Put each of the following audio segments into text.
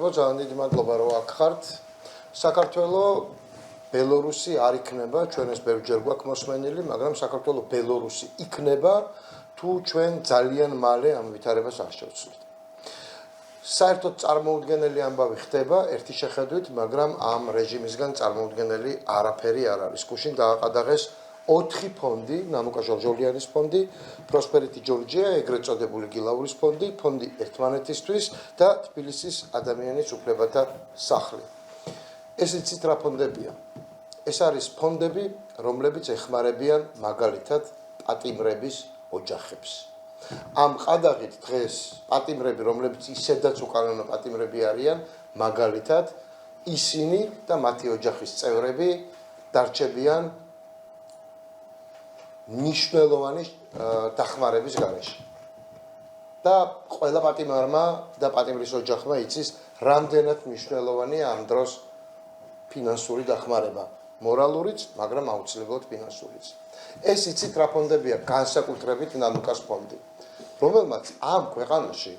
მეგობრებო, ძალიან დიდი მადლობა რომ აქ ხართ. საქართველოს ბელორუსი არ იქნება, ჩვენ ეს ბევრჯერ გვაქვს მოსმენილი, მაგრამ საქართველოს ბელორუსი იქნება თუ ჩვენ ძალიან მალე ამ ვითარებას არ შევცვლით. საერთოდ წარმოუდგენელი ამბავი ხდება ერთი შეხედვით, მაგრამ ამ რეჟიმისგან წარმოუდგენელი არაფერი არ არის. გუშინ დააყადაღეს 4 ფონდი, ნანუკა ჟორჟოლიანის ფონდი, პროსპერიტი ჯორჯია, ეგრეთ წოდებული გილაურის ფონდი, ფონდი ერთმანეთისთვის და თბილისის ადამიანის უფლებათა სახლი. ეს იცით რა ფონდებია? ეს არის ფონდები, რომლებიც ეხმარებიან მაგალითად პატიმრების ოჯახებს. ამ ყადაღით დღეს პატიმრები, რომლებიც ისედაც უკანონო პატიმრები არიან, მაგალითად ისინი და მათი ოჯახის წევრები დარჩებიან მნიშვნელოვანი დახმარების გარეშე. და ყველა პატიმარმა და პატიმრის ოჯახმა იცის, რამდენად მნიშვნელოვანია ამ დროს ფინანსური დახმარება, მორალურიც, მაგრამ აუცილებლად ფინანსურიც. ეს იცით რა ფონდებია, განსაკუთრებით ნანუკას ფონდი, რომელმაც ამ ქვეყანაში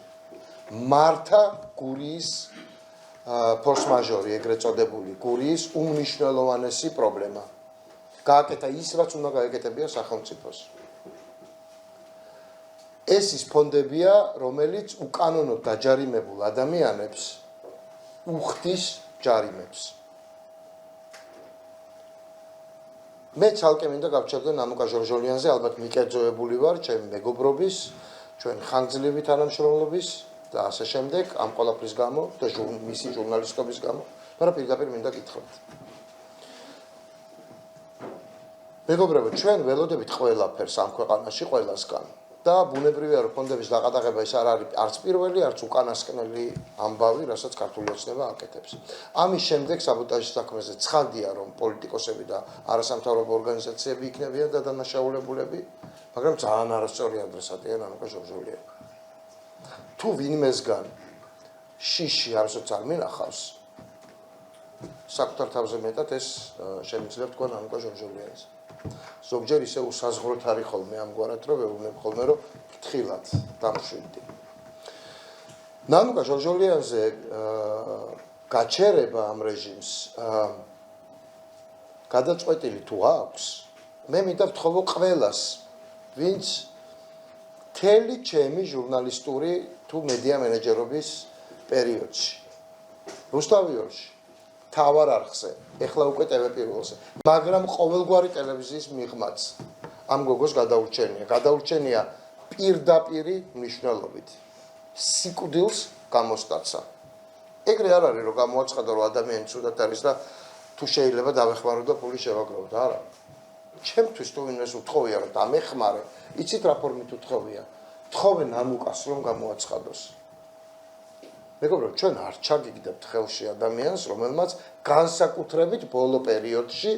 მართა გურიის ფორს-მაჟორი, ეგრეთ წოდებული გურიის უმნიშვნელოვანესი პრობლემა. გააკეთა ის, რაც უნდა გაეკეთებია სახელმწიფოს. ეს ის ფონდებია, რომელიც უკანონოდ დაჯარიმებულ ადამიანებს უხდის ჯარიმებს. მე ცალკე მინდა გავჩერდე ნანუკა ჟორჟოლიანზე, ალბათ მიკერძოებული ვარ ჩემი მეგობრობის, ჩვენ ხანგრძლივი თანამშრომლობის და ასე შემდეგ ამ ყველაფრის გამო და მისი ჟურნალისტობის გამო, მაგრამ პირდაპირ მინდა გითხრათ. მეგობრებო, ჩვენ ველოდებით ყველაფერს ამ ქვეყანაში ყველასგან და ბუნებრივია რომ ფონდების დაყადაღება ეს არ არის არც პირველი, არც უკანასკნელი ამბავი, რასაც ქართული ოცნება აკეთებს. ამის შემდეგ საბოტაჟის საქმეზე ცხადია, რომ პოლიტიკოსები და არასამთავრობო ორგანიზაციები იქნებიან დადანაშაულებულები, მაგრამ ძალიან არასწორი ადრესატია ნანუკა ჟორჟოლიანი. თუ ვინმესგან შიში არასოდეს არ მინახავს, საკუთარ თავზე მეტად ეს შემიძლია თქვა ნანუკა ჟორჟოლიანს. ზოგჯერ ისე უსაზღვროთ არის ხოლმე ამგვარად, რომ ვეუბნებ ხოლმე, რომ ფრთხილად დამშვიდდი. ნანუკა ჟორჟოლიანზე გაჩერება ამ რეჟიმს გადაწყვეტილი თუ აქვს, მე მინდა ვთხოვო ყველას, ვინც მთელი ჩემი ჟურნალისტური თუ მედია მენეჯერობის პერიოდში, რუსთავიორში, თავარ არხზე, ეხლა უკვე ტელეპირველზე, მაგრამ ყოველგვარი ტელევიზიის მიღმაც ამ გოგოს გადაურჩენია პირდაპირი მნიშვნელობით სიკვდილს გამოსტაცა. ეგრე არ არის რომ გამოაცხადა რომ ადამიანი ცუდად არის და თუ შეიძლება დავეხმარო და ფული შევაგროვო და არა. ჩემთვის თუ ვინმეს უთხოვია რომ დამეხმარე, იცით რა ფორმით უთხოვია? თხოვე ნანუკას რომ გამოაცხადოს. მეგობრებო, ჩვენ არ ჩაგიგდებთ ხელში ადამიანს, რომელმაც განსაკუთრებით ბოლო პერიოდში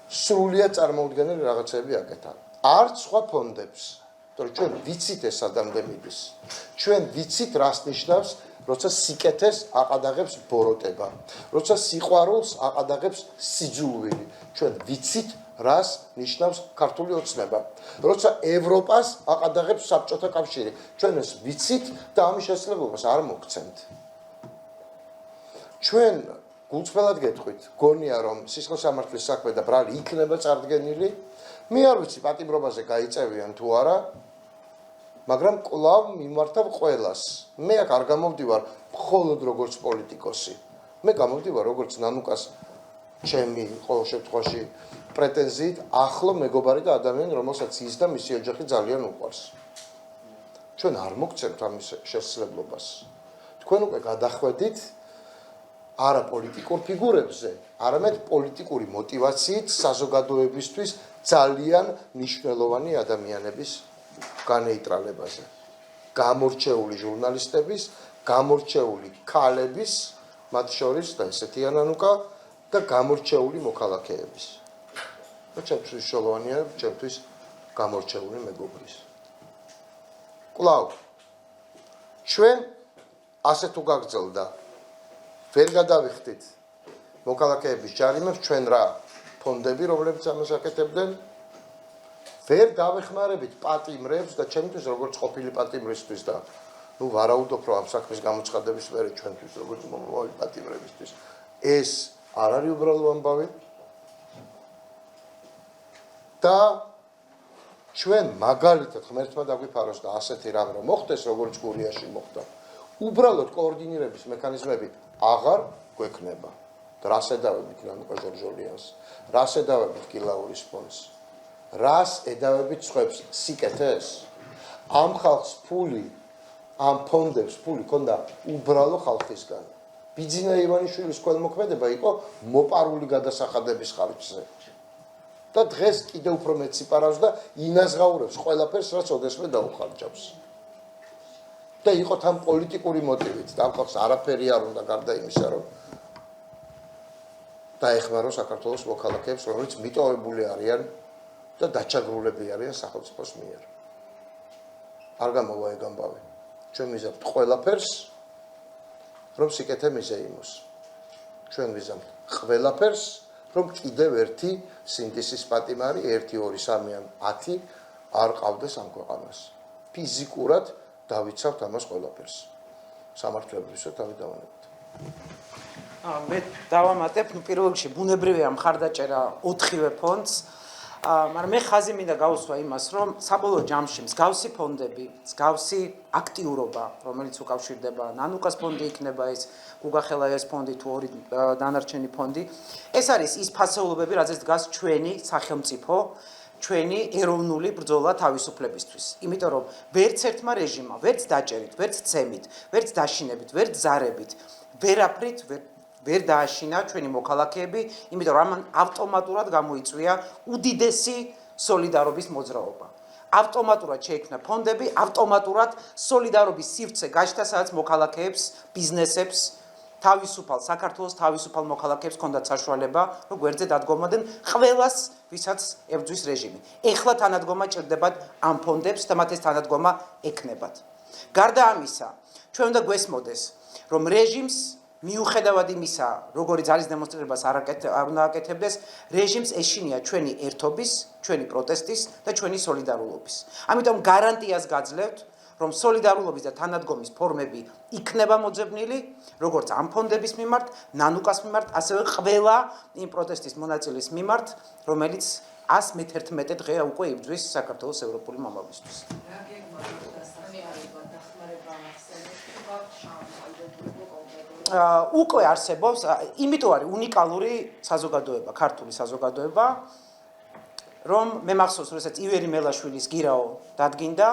სრულიად წარმოუდგენელი რაღაცები აკეთა. არც სხვა ფონდებს, თორე ჩვენ ვიცით ეს ადამიანები მიდის. ჩვენ ვიცით რას ნიშნავს, როცა სიკეთეს აყადაღებს ბოროტება, როცა სიყვარულს აყადაღებს სიძულვილი. ჩვენ ვიცით რას ნიშნავს ქართული ოცნება, როცა ევროპას აყადაღებს საბჭოთა კავშირი. ჩვენ ეს ვიცით და ამის შესაძლებლობას არ მოგცემთ. ჩვენ გულწრფელად გეტყვით, გონია რომ სისხლის სამართლის საქმე და ბრალი იქნება წარდგენილი, მე არ ვიცი პატიმრობაზე გაიწევიან თუ არა, მაგრამ კვლავ მიმართავ ყველას. მე აქ არ გამოვდივარ მხოლოდ როგორც პოლიტიკოსი, მე გამოვდივარ როგორც ნანუკას ჩემი ყოველ შემთხვევაში პრეტენზიით ახლო მეგობარი და ადამიანი, რომელსაც ის და მისი ოჯახი ძალიან უყვარს. ჩვენ არ მოგცემთ ამის შესაძლებლობას. თქვენ უკვე გადახვედით არა პოლიტიკურ ფიგურებზე, არამედ პოლიტიკური მოტივაციით საზოგადოებისთვის ძალიან მნიშვნელოვანი ადამიანების განეიტრალებაზე. გამორჩეული ჟურნალისტების, გამორჩეული ქალების, მათ შორის და ესეთია ნანუკა და გამორჩეული მოქალაქეების. ჩემთვის მნიშვნელოვანია, ჩემთვის გამორჩეული მეგობრის. კვლავ ჩვენ ასე თუ გაგრძელდა, ვერ გადავიხდით მოქალაქეების ჯარიმებს, ჩვენ რა ფონდები, რომლებიც ამას აკეთებდნენ, ვერ დავეხმარებით პატიმრებს და ჩემთვის როგორც ყოფილი პატიმრისთვის და ნუ ვარაუდობ, რომ ამ საქმის გამოცხადების მერე ჩვენთვის როგორც მომავალი პატიმრებისთვის ეს არ არის უბრალო ამბავი და ჩვენ მაგალითად ღმერთმა დაგვიფაროს და ასეთი რამ რომ მოხდეს, როგორც გურიაში მოხდა. უბრალოდ კოორდინირების მექანიზმები აღარ გვექნება. რას ედავებით ნანუკა ჟორჟოლიანს, რას ედავებით კილაურის ფონდს, რას ედავებით სხვებს სიკეთეს? ამ ხალხს ფული, ამ ფონდებს ფული ქონდა უბრალო ხალხისგან. ბიძინა ივანიშვილის ქველმოქმედება იყო მოპარული გადასახადების ხარჯზე. და დღეს კიდევ უფრო მეტ სიპარავს და ინაზღაურებს ყველაფერს, რაც ოდესმე დაუხარჯავს. და იყო თან პოლიტიკური მოტივით, და ამ ხალხს არაფერი არ უნდა გარდა იმისა, რომ დაეხმაროს საქართველოს მოქალაქეებს, რომლებიც მიტოვებული არიან და დაჩაგრულები არიან სახელმწიფოს მიერ. არ გამოვა ეგ ამბავი. ჩვენ ვიზამთ ყველაფერს, რომ სიკეთე მიზეიმოს. ჩვენ ვიზამთ ყველაფერს, რომ კიდევ ერთი სინდისის პატიმარი 1 2 3 ან 10 არ ყავდეს ამ ქვეყანას. ფიზიკურად დავიცავთ ამას ყველაფერს. სამართლებრივსო თავი დავანებოთ. მე დავამატებ, პირველ რიგში ბუნებრივია მხარდაჭერა 4-ვე ფონდს, მაგრამ მე ხაზი მინდა გავუსვა იმას, რომ საბოლოო ჯამში მსგავსი ფონდები, მსგავსი აქტიურობა, რომელიც უკავშირდება ნანუკას ფონდი იქნება ეს, გუგა ხელაიას ფონდი თუ ორი დანარჩენი ფონდი, ეს არის ის ფასეულობები, რაზეც დგას ჩვენი სახელმწიფო, ჩვენი ეროვნული ბრძოლა თავისუფლებისთვის. იმიტომ რომ ვერც ერთმა რეჟიმმა, ვერც დაჭერით, ვერც ცემით, ვერც დაშინებით, ვერც ზარებით, ვერაფრით ვერ დააშინა ჩვენი მოქალაქეები, იმიტომ რომ ამან ავტომატურად გამოიწვია უდიდესი სოლიდარობის მოძრაობა. ავტომატურად შეიქმნა ფონდები, ავტომატურად სოლიდარობის სივრცე გაჩნდა, სადაც მოქალაქეებს, ბიზნესებს, თავისუფალ საქართველოს თავისუფალ მოქალაქეებს ჰქონდათ საშუალება, რომ გვერდზე დადგომოდნენ ყველას, ვისაც ებრძვის რეჟიმი. ეხლა თანადგომა ჭირდებათ ამ ფონდებს და მათ ეს თანადგომა ექნებათ. გარდა ამისა, ჩვენ უნდა გვესმოდეს, რომ რეჟიმს მიუხედავად იმისა, როგორი ძალის დემონსტრირებას არ უნდა აკეთებდეს, რეჟიმს ეშინია ჩვენი ერთობის, ჩვენი პროტესტის და ჩვენი სოლიდარულობის. ამიტომ გარანტიას გაძლევთ, რომ სოლიდარულობის და თანადგომის ფორმები იქნება მოძებნილი, როგორც ამ ფონდების მიმართ, ნანუკას მიმართ, ასევე ყველა იმ პროტესტის მონაწილის მიმართ, რომელიც 111 დღეა უკვე იბრძვის საქართველოს ევროპული მომავლისთვის. უკვე არსებობს, იმიტომ არის უნიკალური საზოგადოება, ქართული საზოგადოება, რომ მე მახსოვს, როდესაც ივერი მელაშვილის გირაო დადგინდა,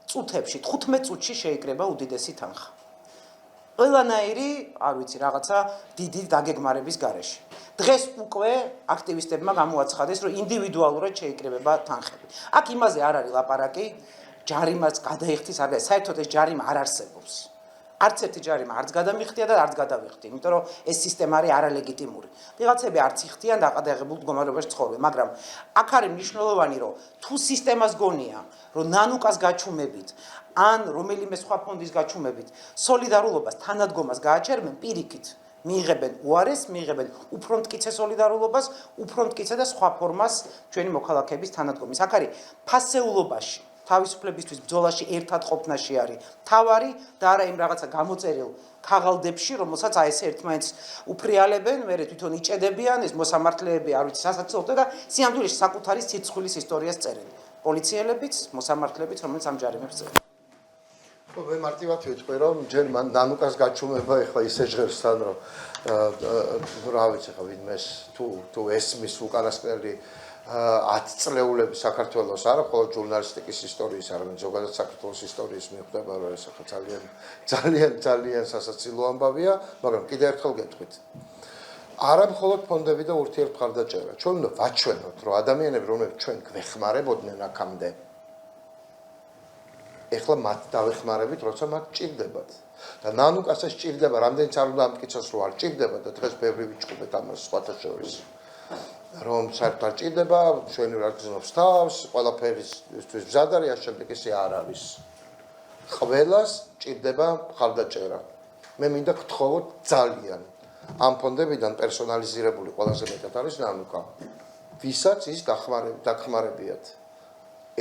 წუთებში, 15 წუთში შეიკრება უდიდესი თანხა. ყველანაირი, არ ვიცი, რაღაცა დიდი დაგეგმარების გარეშე. დღეს უკვე აქტივისტებმა გამოაცხადეს, რომ ინდივიდუალურად შეიკრებება თანხები. აქ იმაზე არ არის ლაპარაკი, ჯარიმას გადაიხდის, არ არის, საერთოდ ეს ჯარიმა არ არსებობს. არც ერთი ჯარიმა არც გადამიხდია და არც გადავიხდი, იმიტომ რომ ეს სისტემა არის არალეგიტიმური. ვიღაცები არც იხდიან დაყადაღებულ მდგომარეობაში ცხოვრობენ, მაგრამ აქ არის მნიშვნელოვანი, რომ თუ სისტემას გონია, რომ ნანუკას გაჩუმებით, ან რომელიმე სხვა ფონდის გაჩუმებით, სოლიდარულობას, თანადგომას გააჩერებენ პირიქით. მიიღებენ უარეს, მიიღებენ უფრო მტკიცე სოლიდარულობას, უფრო მტკიცე და სხვა ფორმას ჩვენი მოქალაქეების თანადგომის. აქ არის ფასეულობაში თავისუფლებისთვის ბრძოლაში ერთად ყოფნაში არის თავარი და არა იმ რაღაცა გამოწერილ ქაღალდებში, რომელსაც აი ესე ერთმანეთს უფრიალებენ, მერე თვითონ იჭედებიან, ეს მოსამართლეები არ ვიცი სასაცილო და სიამდვილეში საკუთარი სირცხვილის ისტორიას წერენ. პოლიციელებიც, მოსამართლეებიც, რომელიც ამ ჯარიმებს წერენ. მე მარტივად ვიტყვი, რომ ჯერ მან ნანუკას გაჩუმება ეხლა ისე ჟღერს თან, რომ რა ვიცი ხა ვინმეს თუ ესმის უკანასკნელი 10 წლეულები საქართველოს არა მხოლოდ ჟურნალისტიკის ისტორიის, არამედ ზოგადად საქართველოს ისტორიის მიხვდება, რომ ეს ახლა ძალიან სასაცილო ამბავია, მაგრამ კიდევ ერთხელ გეტყვით. არა მხოლოდ ფონდები და ურთიერთმხარდაჭერა. ჩვენ უნდა ვაჩვენოთ, რომ ადამიანები, რომლებიც ჩვენ გვეხმარებოდნენ აქამდე, ეხლა მათ დავეხმარებით, როცა მათ ჭირდებათ. და ნანუკას ეს ჭირდება, რამდენიც არ უნდა ამტკიცოს, რომ არ ჭირდება და დღეს ბევრი ვიჭუბეთ ამას სხვათა შორის. რომ საერთოდ არ ჭირდება, ჩვენი რა გზნობს თავს, ყველაფერისთვის მზად არის, ამ შემდეგ ესე არ არის. ყველას ჭირდება მხარდაჭერა. მე მინდა გთხოვოთ ძალიან. ამ ფონდებიდან პერსონალიზირებული ყველაზე მეტად არის ნანუკა. ვისაც ის დახმარებიათ.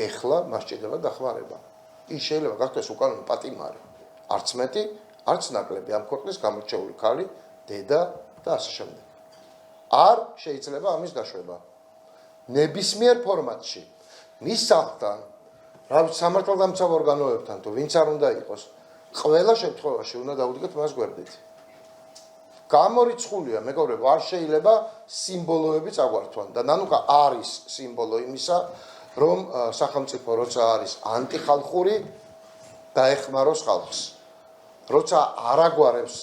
ეხლა მას ჭირდება დახმარება. ის შეიძლება გახდეს უკანონო პატიმარი. არც მეტი, არც ნაკლები ამ ქვეყნის გამორჩეული ქალი, დედა და ასე შემდეგ. არ შეიძლება ამის დაშვება. ნებისმიერ ფორმატში მის სახლთან, სამართალდამცავ ორგანოებთან თუ ვინც არ უნდა იყოს, ყველა შემთხვევაში უნდა დაუდგეთ მას გვერდით. გამორიცხულია, მეგობრებო, არ შეიძლება სიმბოლოები წაგვართვან და ნანუკა არის სიმბოლო იმისა, რომ სახელმწიფო როცა არის ანტიხალხური დაეხმაროს ხალხს. როცა არ აგვარებს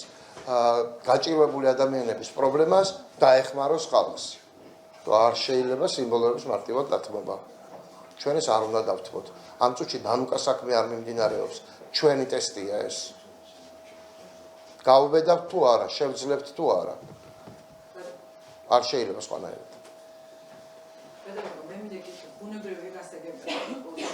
გაჭირვებული ადამიანების პრობლემას დაეხმაროს ხალხს. არ შეიძლება სიმბოლოების მარტივად დათმობა. ჩვენ ეს არ უნდა დავთმოთ. ამ წუთში ნანუკა საქმე არ მიმდინარეობს. ჩვენი ტესტია ეს. გავუბედავთ თუ არა, შევძლებთ თუ არა. არ შეიძლება სხვანაირად. მე მინდა ბუნებრივი გასაგებია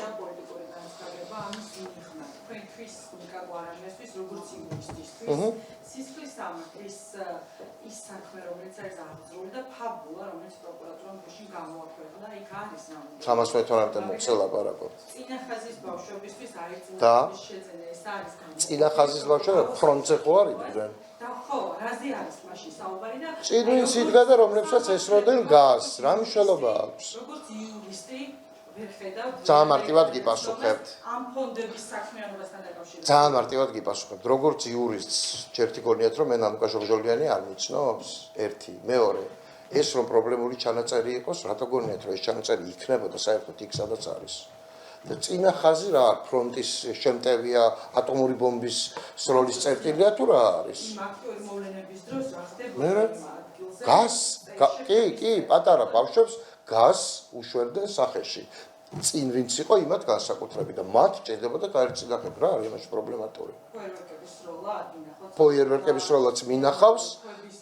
და პოლიტიკური განსხვავება ამის მიღმა. თქვენთვის ნიკარაგუასთვის როგორც იურისტისთვის სისხლის სამართლის ის საქმე, რომელიც არის აღძრული და ფაბულა, რომელიც პროკურატურამ გუშინ გამოაქვეყნა, იქ არის ნამდვილად. 312 მოხსე ლაპარაკობთ. წინახაზის ბავშვებისთვის არის წინახაზის შეძენა, ეს არის წინახაზის ბავშვები ფრონტზე ხო არიდნენ? და ხო, რაზე არის მაშინ საუბარი და წინვინ სიდგა და რომლებსაც ესროდნენ გაზ, რა მნიშვნელობა აქვს? როგორც იურისტი ვერ ხედავთ ძალიან მარტივად გიპასუხებთ. ამ ფონდების საქმიანობასთან დაკავშირებით. ძალიან მარტივად გიპასუხებთ. როგორც იურისტს ჯერთი გონიათ რომ მე ნანუკა ჟორჟოლიანი არ მიჩნობს. ერთი, მეორე, ეს რომ პრობლემური ჩანაწერი იყოს, რატო გონიათ რომ ეს ჩანაწერი იქნებოდა საერთოდ იქ სადაც არის. და წინა ხაზი რა არის? ფრონტის შემტევია, ატომური ბომბის სროლის წერტილია თუ რა არის? იმ აქტიური მოვლენების დროს რა ხდება მე ადგილზე? გას, კი, პატარა ბავშვებს გას უშვერდნენ სახეში. წინ ვინც იყო იმათ განსაკუთრებით და მათ ჭირდებოდა გაერწინახებ რა არის იმაში პრობლემატური. ფოიერვერკების როლა მინახავს. ფოიერვერკების როლაც მინახავს,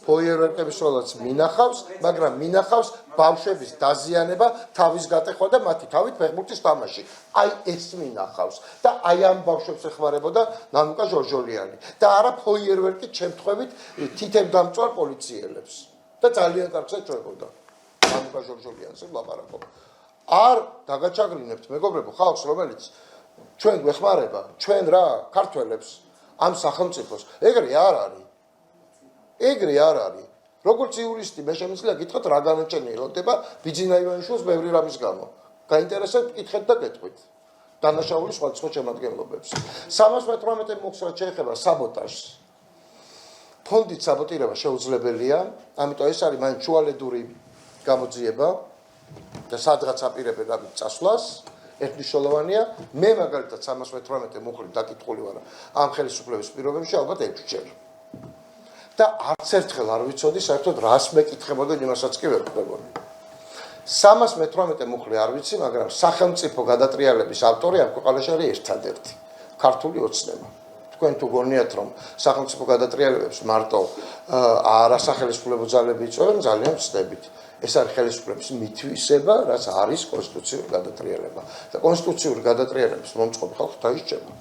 ფოიერვერკების როლაც მინახავს, მაგრამ მინახავს ბავშვების დაზიანება, თავის გატეხვა და მათი თავით ფეხბურთის თამაში. აი ეს მინახავს და აი ამ ბავშვებს ეხმარებოდა ნანუკა ჟორჟოლიანი და არა ფოიერვერკით შემთხვევით თითებდამწვარ პოლიციელებს და ძალიან კარგს ეჭვებოდა ნანუკა ჟორჟოლიანზე ვლაპარაკობ. არ დაგაჩაგრინებთ მეგობრებო ხალხს რომელიც ჩვენ გვეხმარება, ჩვენ რა ქართველებს ამ სახელმწიფოს, ეგრე არ არის. ეგრე არ არის. როგორც იურისტი მე შემიძლია გითხრათ რა განაჩენი ელოდება ბიძინა ივანიშვილს ბევრი რამის გამო. გაინტერესებთ კითხეთ და გეტყვით. დანაშაულის სხვადასხვა შემადგენლობებს. 318 მოხსნას შეეხება საბოტაჟს. ფონდით საბოტირება შეუძლებელია, ამიტომ ეს არის მაინც შუალედური გამოძიება და სადღაც აპირებენ ამით წასვლას. ერთნიშნულოვანია, მე მაგალითად 318 მუხლით დაკითხული ვარ ამ ხელისუფლების პირობებში ალბათ 6 ჯერ. და არც ერთხელ არ ვიცოდი საერთოდ რას მეკითხებოდნენ იმასაც კი ვერ ხვდებოდი. 318 მუხლი არ ვიცი, მაგრამ სახელმწიფო გადატრიალების ავტორი ამ ქვეყანაში არის ერთადერთი ქართული ოცნება. თქვენ თუ გონიათ რომ სახელმწიფო გადატრიალებებს მარტო არასახელისუფლებო ძალები იწვევენ, ძალიან ვწდებით. ეს არის ხელისუფლების მითვისება, რაც არის კონსტიტუციური გადატრიალება. და კონსტიტუციური გადატრიალების მომწყობი ხალხი დაისჭება.